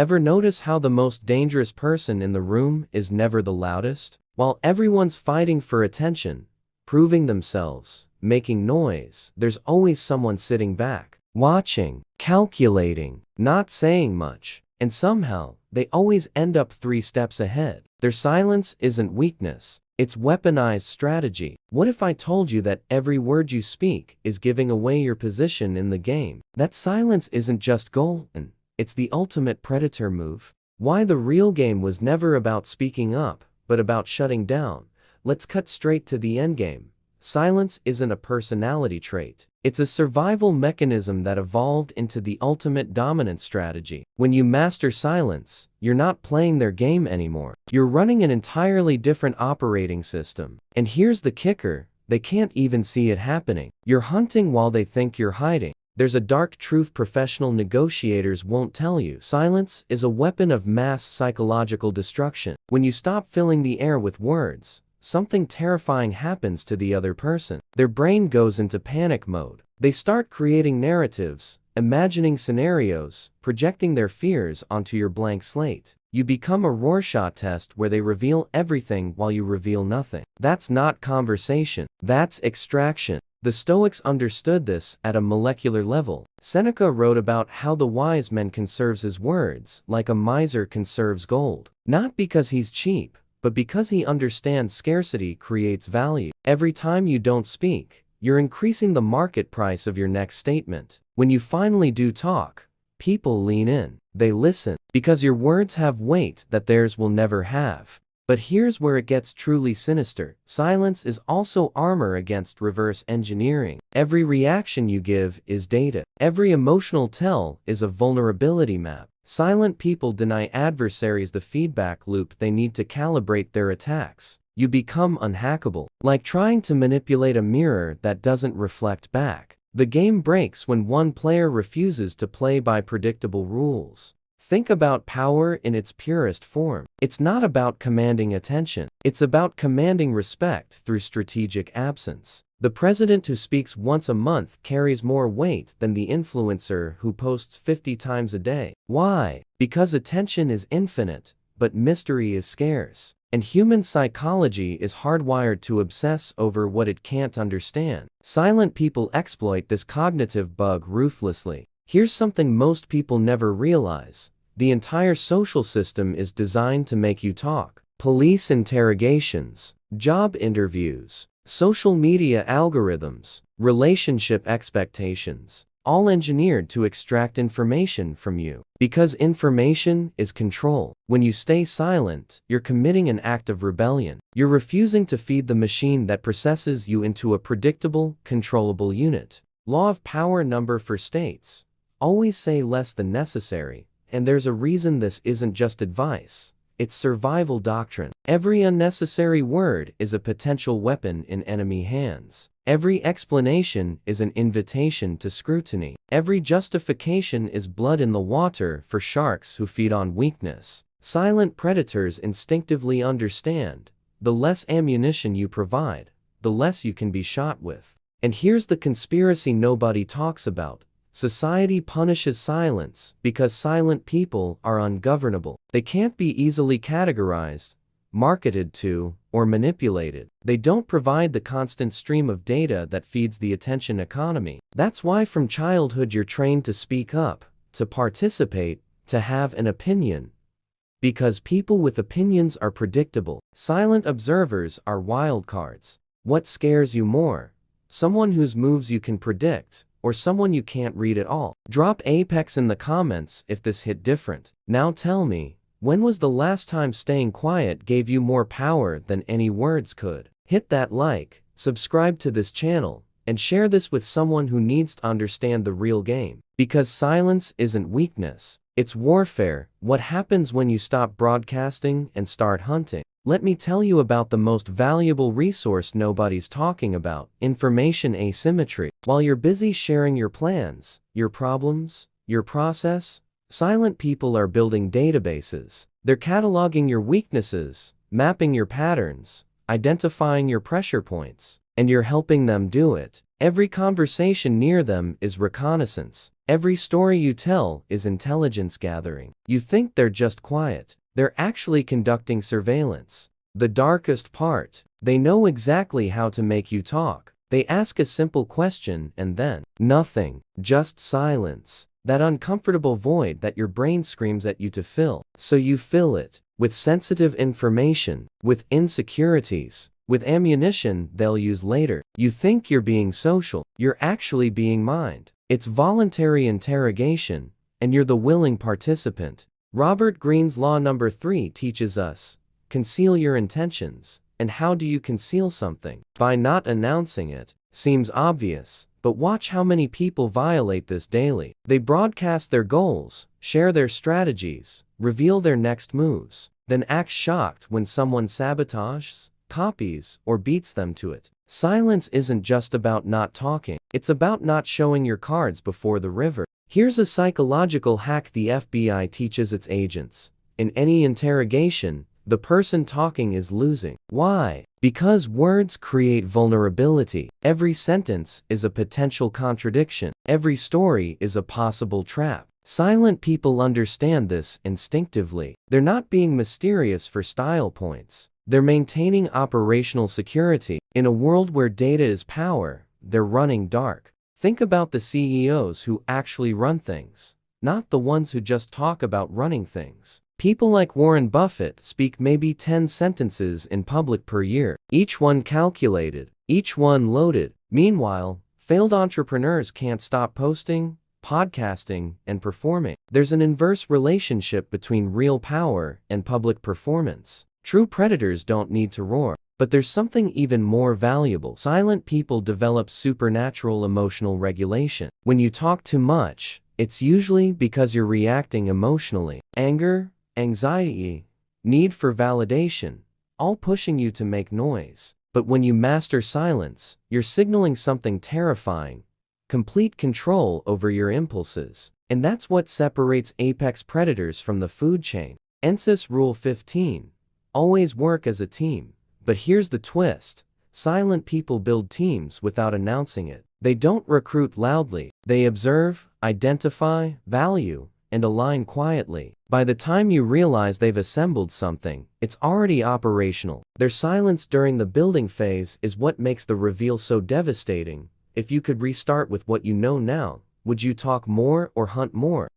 Ever notice how the most dangerous person in the room is never the loudest? While everyone's fighting for attention, proving themselves, making noise, there's always someone sitting back, watching, calculating, not saying much, and somehow, they always end up 3 steps ahead. Their silence isn't weakness, it's weaponized strategy. What if I told you that every word you speak is giving away your position in the game? That silence isn't just golden, it's the ultimate predator move. Why the real game was never about speaking up, but about shutting down. Let's cut straight to the endgame. Silence isn't a personality trait. It's a survival mechanism that evolved into the ultimate dominant strategy. When you master silence, you're not playing their game anymore. You're running an entirely different operating system. And here's the kicker, they can't even see it happening. You're hunting while they think you're hiding. There's a dark truth professional negotiators won't tell you. Silence is a weapon of mass psychological destruction. When you stop filling the air with words, something terrifying happens to the other person. Their brain goes into panic mode. They start creating narratives, imagining scenarios, projecting their fears onto your blank slate. You become a Rorschach test where they reveal everything while you reveal nothing. That's not conversation. That's extraction. The Stoics understood this at a molecular level. Seneca wrote about how the wise man conserves his words like a miser conserves gold. Not because he's cheap, but because he understands scarcity creates value. Every time you don't speak, you're increasing the market price of your next statement. When you finally do talk, people lean in. They listen, because your words have weight that theirs will never have. But here's where it gets truly sinister. Silence is also armor against reverse engineering. Every reaction you give is data. Every emotional tell is a vulnerability map. Silent people deny adversaries the feedback loop they need to calibrate their attacks. You become unhackable, like trying to manipulate a mirror that doesn't reflect back. The game breaks when one player refuses to play by predictable rules. Think about power in its purest form. It's not about commanding attention. It's about commanding respect through strategic absence. The president who speaks once a month carries more weight than the influencer who posts 50 times a day. Why? Because attention is infinite, but mystery is scarce. And human psychology is hardwired to obsess over what it can't understand. Silent people exploit this cognitive bug ruthlessly. Here's something most people never realize. The entire social system is designed to make you talk. Police interrogations, job interviews, social media algorithms, relationship expectations, all engineered to extract information from you. Because information is control. When you stay silent, you're committing an act of rebellion. You're refusing to feed the machine that processes you into a predictable, controllable unit. Law of power number for states. Always say less than necessary. And there's a reason this isn't just advice. It's survival doctrine. Every unnecessary word is a potential weapon in enemy hands. Every explanation is an invitation to scrutiny. Every justification is blood in the water for sharks who feed on weakness. Silent predators instinctively understand. The less ammunition you provide, the less you can be shot with. And here's the conspiracy nobody talks about. Society punishes silence because silent people are ungovernable. They can't be easily categorized, marketed to, or manipulated. They don't provide the constant stream of data that feeds the attention economy. That's why from childhood you're trained to speak up, to participate, to have an opinion. Because people with opinions are predictable. Silent observers are wild cards. What scares you more? Someone whose moves you can predict, or someone you can't read at all? Drop Apex in the comments if this hit different. Now tell me, when was the last time staying quiet gave you more power than any words could? Hit that like, subscribe to this channel, and share this with someone who needs to understand the real game. Because silence isn't weakness, it's warfare. What happens when you stop broadcasting and start hunting? Let me tell you about the most valuable resource nobody's talking about: information asymmetry. While you're busy sharing your plans, your problems, your process, silent people are building databases. They're cataloging your weaknesses, mapping your patterns, identifying your pressure points, and you're helping them do it. Every conversation near them is reconnaissance. Every story you tell is intelligence gathering. You think they're just quiet. They're actually conducting surveillance. The darkest part, they know exactly how to make you talk. They ask a simple question and then nothing, just silence. That uncomfortable void that your brain screams at you to fill. So you fill it with sensitive information, with insecurities, with ammunition they'll use later. You think you're being social, you're actually being mined. It's voluntary interrogation, and you're the willing participant. Robert Greene's law number 3 teaches us, conceal your intentions. And how do you conceal something? By not announcing it. Seems obvious, but watch how many people violate this daily. They broadcast their goals, share their strategies, reveal their next moves, then act shocked when someone sabotages, copies, or beats them to it. Silence isn't just about not talking, it's about not showing your cards before the river. Here's a psychological hack the FBI teaches its agents. In any interrogation, the person talking is losing. Why? Because words create vulnerability. Every sentence is a potential contradiction. Every story is a possible trap. Silent people understand this instinctively. They're not being mysterious for style points. They're maintaining operational security. In a world where data is power, they're running dark. Think about the CEOs who actually run things, not the ones who just talk about running things. People like Warren Buffett speak maybe 10 sentences in public per year, each one calculated, each one loaded. Meanwhile, failed entrepreneurs can't stop posting, podcasting, and performing. There's an inverse relationship between real power and public performance. True predators don't need to roar. But there's something even more valuable. Silent people develop supernatural emotional regulation. When you talk too much, it's usually because you're reacting emotionally. Anger, anxiety, need for validation, all pushing you to make noise. But when you master silence, you're signaling something terrifying, complete control over your impulses. And that's what separates apex predators from the food chain. ENSIS Rule 15. Always work as a team. But here's the twist. Silent people build teams without announcing it. They don't recruit loudly. They observe, identify, value, and align quietly. By the time you realize they've assembled something, it's already operational. Their silence during the building phase is what makes the reveal so devastating. If you could restart with what you know now, would you talk more or hunt more?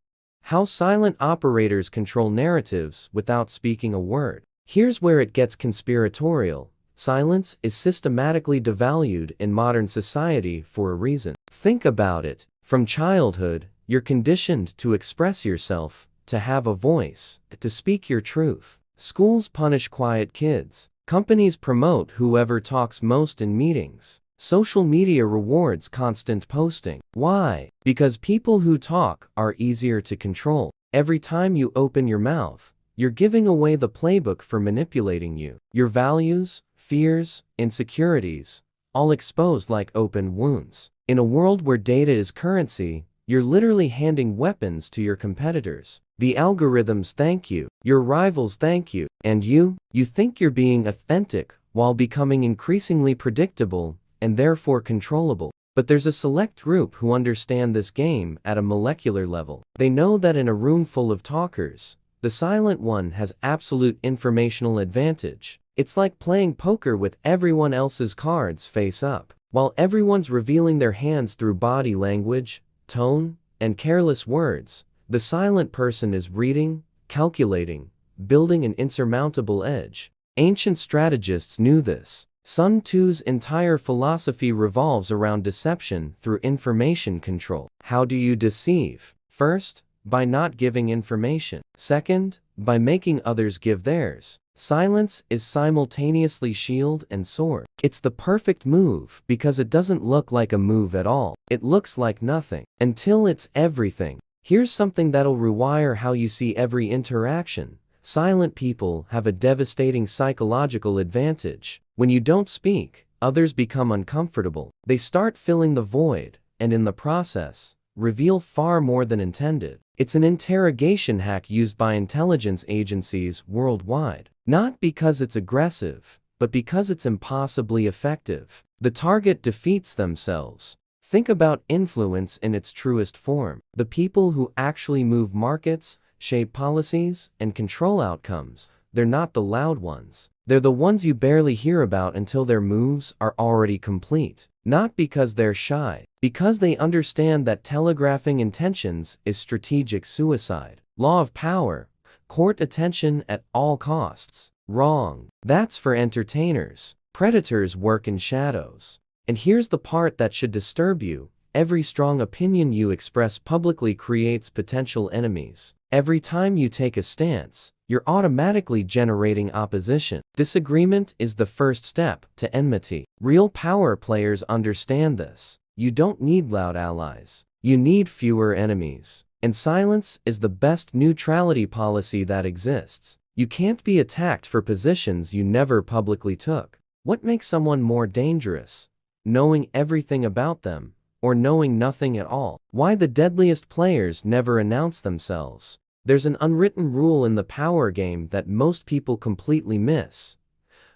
How silent operators control narratives without speaking a word. Here's where it gets conspiratorial. Silence is systematically devalued in modern society for a reason. Think about it. From childhood, you're conditioned to express yourself, to have a voice, to speak your truth. Schools punish quiet kids. Companies promote whoever talks most in meetings. Social media rewards constant posting. Why? Because people who talk are easier to control. Every time you open your mouth, you're giving away the playbook for manipulating you. Your values, fears, insecurities, all exposed like open wounds. In a world where data is currency, you're literally handing weapons to your competitors. The algorithms thank you, your rivals thank you, and you think you're being authentic while becoming increasingly predictable and therefore controllable. But there's a select group who understand this game at a molecular level. They know that in a room full of talkers, the silent one has absolute informational advantage. It's like playing poker with everyone else's cards face up. While everyone's revealing their hands through body language, tone, and careless words, the silent person is reading, calculating, building an insurmountable edge. Ancient strategists knew this. Sun Tzu's entire philosophy revolves around deception through information control. How do you deceive? First, by not giving information. Second, by making others give theirs. Silence is simultaneously shield and sword. It's the perfect move because it doesn't look like a move at all. It looks like nothing until it's everything. Here's something that'll rewire how you see every interaction. Silent people have a devastating psychological advantage. When you don't speak, others become uncomfortable. They start filling the void, and in the process, reveal far more than intended. It's an interrogation hack used by intelligence agencies worldwide. Not because it's aggressive, but because it's impossibly effective. The target defeats themselves. Think about influence in its truest form. The people who actually move markets, shape policies, and control outcomes, they're not the loud ones. They're the ones you barely hear about until their moves are already complete. Not because they're shy, because they understand that telegraphing intentions is strategic suicide. Law of power. Court attention at all costs. Wrong. That's for entertainers. Predators work in shadows. And here's the part that should disturb you. Every strong opinion you express publicly creates potential enemies. Every time you take a stance, you're automatically generating opposition. Disagreement is the first step to enmity. Real power players understand this. You don't need loud allies. You need fewer enemies. And silence is the best neutrality policy that exists. You can't be attacked for positions you never publicly took. What makes someone more dangerous? Knowing everything about them, or knowing nothing at all? Why the deadliest players never announce themselves? There's an unwritten rule in the power game that most people completely miss.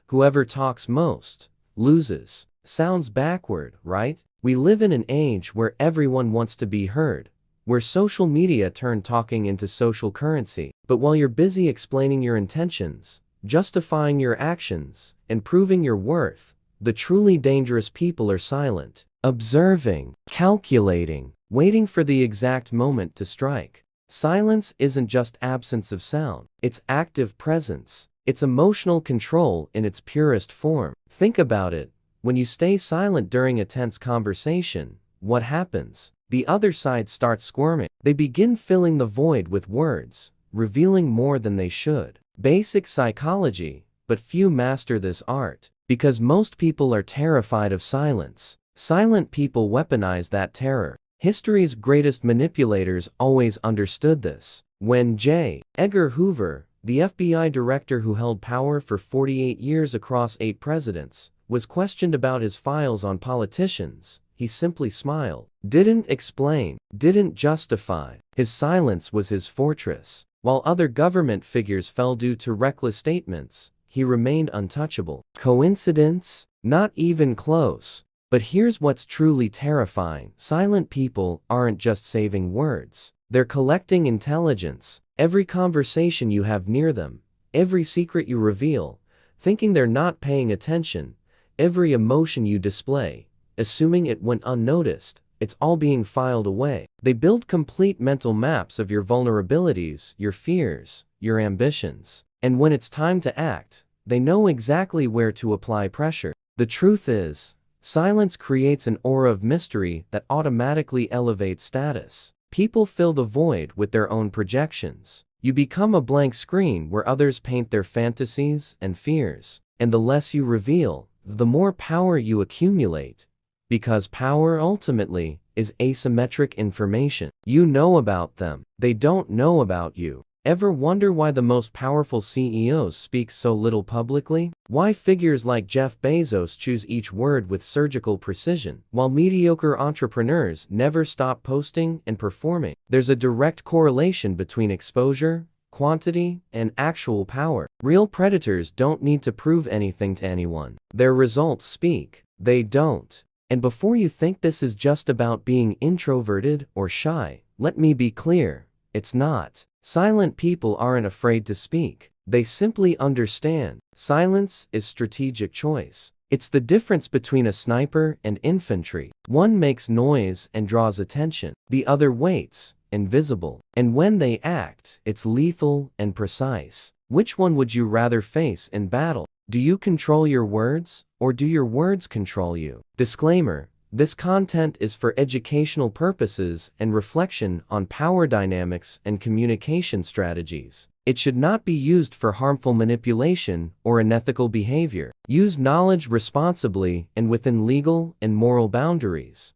Whoever talks most loses. Sounds backward, right? We live in an age where everyone wants to be heard, where social media turned talking into social currency. But while you're busy explaining your intentions, justifying your actions, and proving your worth, the truly dangerous people are silent, observing, calculating, waiting for the exact moment to strike. Silence isn't just absence of sound, it's active presence. It's emotional control in its purest form. Think about it. When you stay silent during a tense conversation, what happens? The other side starts squirming. They begin filling the void with words, revealing more than they should. Basic psychology, but few master this art. Because most people are terrified of silence. Silent people weaponize that terror. History's greatest manipulators always understood this. When J. Edgar Hoover, the FBI director who held power for 48 years across 8 presidents, was questioned about his files on politicians, he simply smiled. Didn't explain, didn't justify. His silence was his fortress. While other government figures fell due to reckless statements, he remained untouchable. Coincidence? Not even close. But here's what's truly terrifying. Silent people aren't just saving words. They're collecting intelligence. Every conversation you have near them, every secret you reveal, thinking they're not paying attention, every emotion you display, assuming it went unnoticed, it's all being filed away. They build complete mental maps of your vulnerabilities, your fears, your ambitions. And when it's time to act, they know exactly where to apply pressure. The truth is, silence creates an aura of mystery that automatically elevates status. People fill the void with their own projections. You become a blank screen where others paint their fantasies and fears. And the less you reveal, the more power you accumulate. Because power ultimately is asymmetric information. You know about them. They don't know about you. Ever wonder why the most powerful CEOs speak so little publicly? Why figures like Jeff Bezos choose each word with surgical precision, while mediocre entrepreneurs never stop posting and performing? There's a direct correlation between exposure, quantity, and actual power. Real predators don't need to prove anything to anyone. Their results speak. They don't. And before you think this is just about being introverted or shy, let me be clear, it's not. Silent people aren't afraid to speak. They simply understand. Silence is strategic choice. It's the difference between a sniper and infantry. One makes noise and draws attention. The other waits, invisible. And when they act, it's lethal and precise. Which one would you rather face in battle? Do you control your words, or do your words control you? Disclaimer: this content is for educational purposes and reflection on power dynamics and communication strategies. It should not be used for harmful manipulation or unethical behavior. Use knowledge responsibly and within legal and moral boundaries.